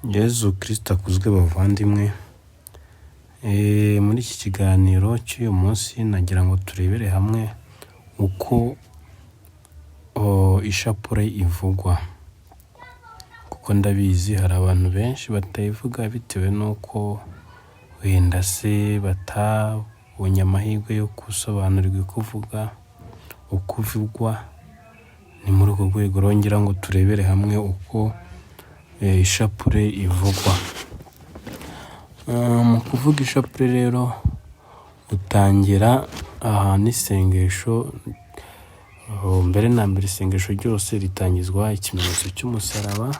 Yezu Kristo akuzwe bavandimwe. Muri iki kiganiro cy'uyu munsi nagira ngo turebere hamwe uko ishapure ivugwa, kuko ndabizi hari abantu benshi batayivuga bitewe n'uko wenda se batabonye amahirwe yo gusobanurirwa kuvuga uko ivugwa. Ni muri urwo rwego rongera ngo turebere hamwe uko ishapure ivugwa. Mu kuvuga ishapure rero utangira n'isengesho. Mbere na mbere isengesho ryose ritangizwa ikimenyetso cy'umusaraba.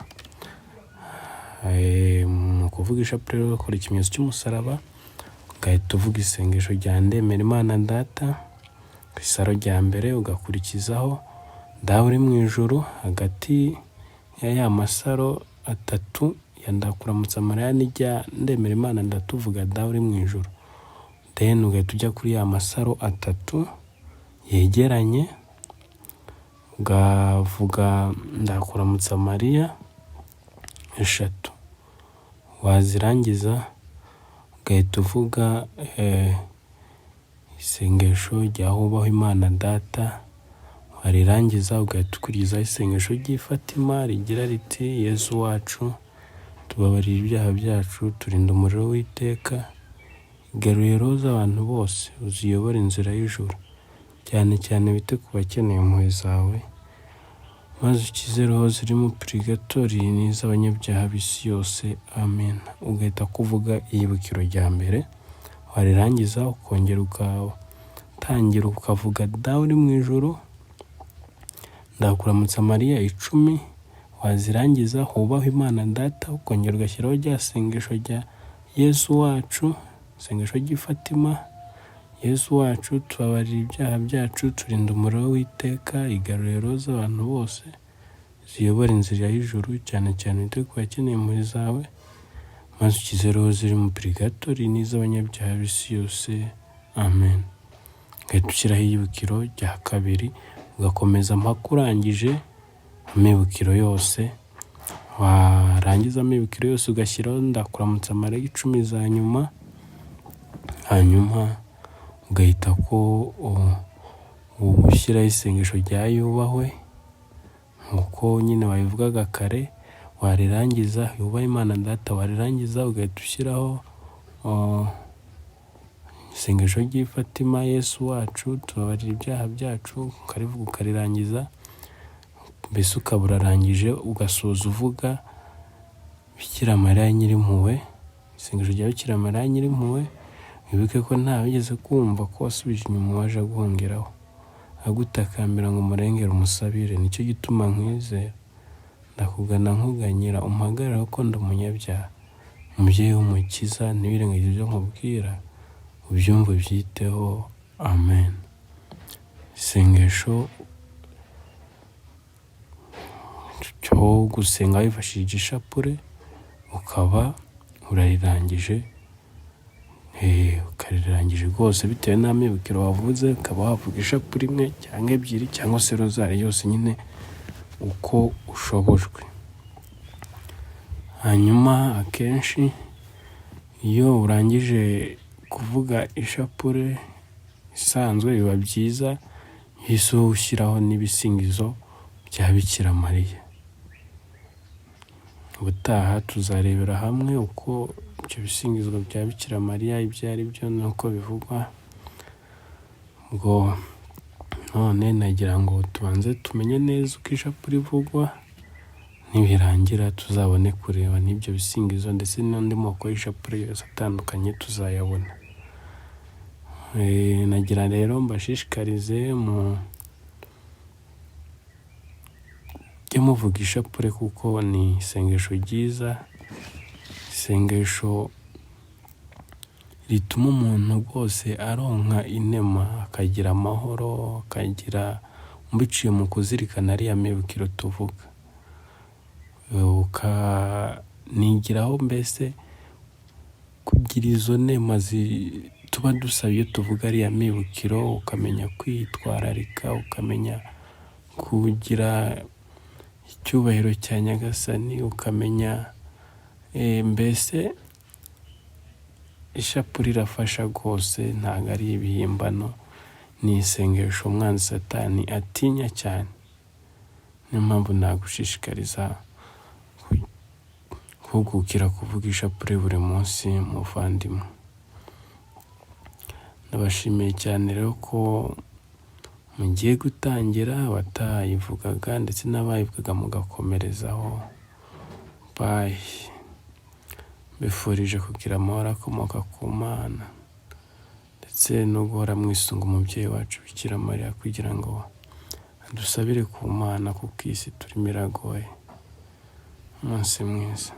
Mu kuvuga ishapure rero ukora ikimenyetso cy'umusaraba, ugahita uvuga isengesho rya ndemera Imana Data ku isaro rya mbere, ugakurikizaho dawe uri mu ijuru. Hagati ya masaro atatu ya ndakuramutsa Mariya n'ijya ndemera Imana ndatuvuga dawe uri mu ijuru. Then ugahita ujya kuri ya masaro atatu yegeranye, ugavuga ndakuramutsa Mariya eshatu. Wazirangiza ugahita uvuga isengesho rya hubaho Imana Data. Warirangiza ugahita ukurikizaho isengesho ry'ifatima rigira riti: Yezu wacu, tubabarira ibyaha byacu, turinda umuriro w'iteka, igarurire roho z'abantu bose, uziyobore inzira y'ijuru, cyane cyane wite ku bakeneye impuhwe zawe, maze ukize roho ziri mu purigatori n'iz'abanyabyaha b'isi yose, amen. Ugahita kuvuga iyibukiro rya mbere. Warirangiza ukongera ugatangira ukavuga dawe uri mu ijuru, ndakuramutsa Mariya 10. Wazirangiza hubaho Imana Data, ukongera ugashyiraho rya sengesho rya Yesu wacu, isengesho ry'ifatima: Yesu wacu, tubabarira ibyaha byacu, turinda umuriro w'iteka, igarurire roho z'abantu bose, ziyobora inzira y'ijuru, cyane cyane wite ku bakeneye impuhwe zawe, maze ukize roho ziri mu purigatori n'iz'abanyabyaha b'isi yose, amen. Ugahita ushyiraho iyibukiro rya kabiri, ugakomeza mpaka urangije amibukiro yose. Warangiza amibukiro yose ugashyiraho ndakuramutsa Mariya 10 za nyuma. Hanyuma ugahita ko ushyiraho isengesho rya yubahwe nk'uko nyine wabivugaga kare. Warirangiza yubahe Imana Data. Warirangiza ugahita ushyiraho isengesho ry'ifatima: Yesu wacu, tubabarira ibyaha byacu, ukarivuga ukarirangiza. Mbese ukaba urarangije, ugasoza uvuga Bikira Mariya Nyirimpuhwe, isengesho rya Bikira Mariya Nyirimpuhwe. Wibuke ko nta wigeze kumva ko wasubije inyuma waje guhongeraho, agutakambira ngo umurengere umusabire. Nicyo gituma nkwizera, ndakugana nkuganyira, umpagarare ko ndi umunyabyaha. Umubyeyi w'umukiza, ntiwirengagize ibyo nkubwira, ubyumve ubyiteho, amen. Isengesho cyo gusenga wifashishije ishapure ukaba urarirangije. Ukarirangije rwose bitewe n'amibukiro wavuze. Ukaba wavuga ishapure imwe cyangwa ebyiri cyangwa se rozari yose, nyine uko ushobojwe. Hanyuma akenshi iyo urangije kuvuga ishapure isanzwe, biba byiza iyo ushyiraho n'ibisingizo bya Bikira Mariya. Ubutaha tuzarebera hamwe uko ibyo bisingizo bya Bikira Mariya ibyo ari byo n'uko bivugwa. Ubwo none nagira ngo tubanze tumenye neza uko ishapure ivugwa, nibirangira tuzabone kureba n'ibyo bisingizo ndetse n'andi moko y'ishapure yose atandukanye tuzayabona. Nagira rero mbashishikarize jye muvuga ishapure, kuko ni isengesho ryiza, isengesho rituma umuntu rwose aronka inema, akagira amahoro, akagira mbiciye mu kuzirikana ariya mibukiro tuvuga. Ukanigiraho mbese kugira izo nema tuba dusaba iyo tuvuga ariya mibukiro, ukamenya kwitwararika, ukamenya kugira icyubahiro cya Nyagasani, ukamenya Mbese ishapule irafasha rwose, ntabwo ari ibihimbano, ni isengesho umwanzi Satani atinya cyane. Niyo mpamvu nagushishikariza guhugukira kuvuga ishapule buri munsi muvandimwe. Ndabashimiye cyane rero ko mugiye gutangira, abatayivugaga ndetse n'abayivugaga mugakomerezaho. Bayi. Mbifurije kugira amahoro akomoka ku Mana ndetse no guhora mwisunga umubyeyi wacu Bikira Mariya kugira ngo adusabire ku Mana, kuko iyi si turimo iragoye. Umunsi mwiza.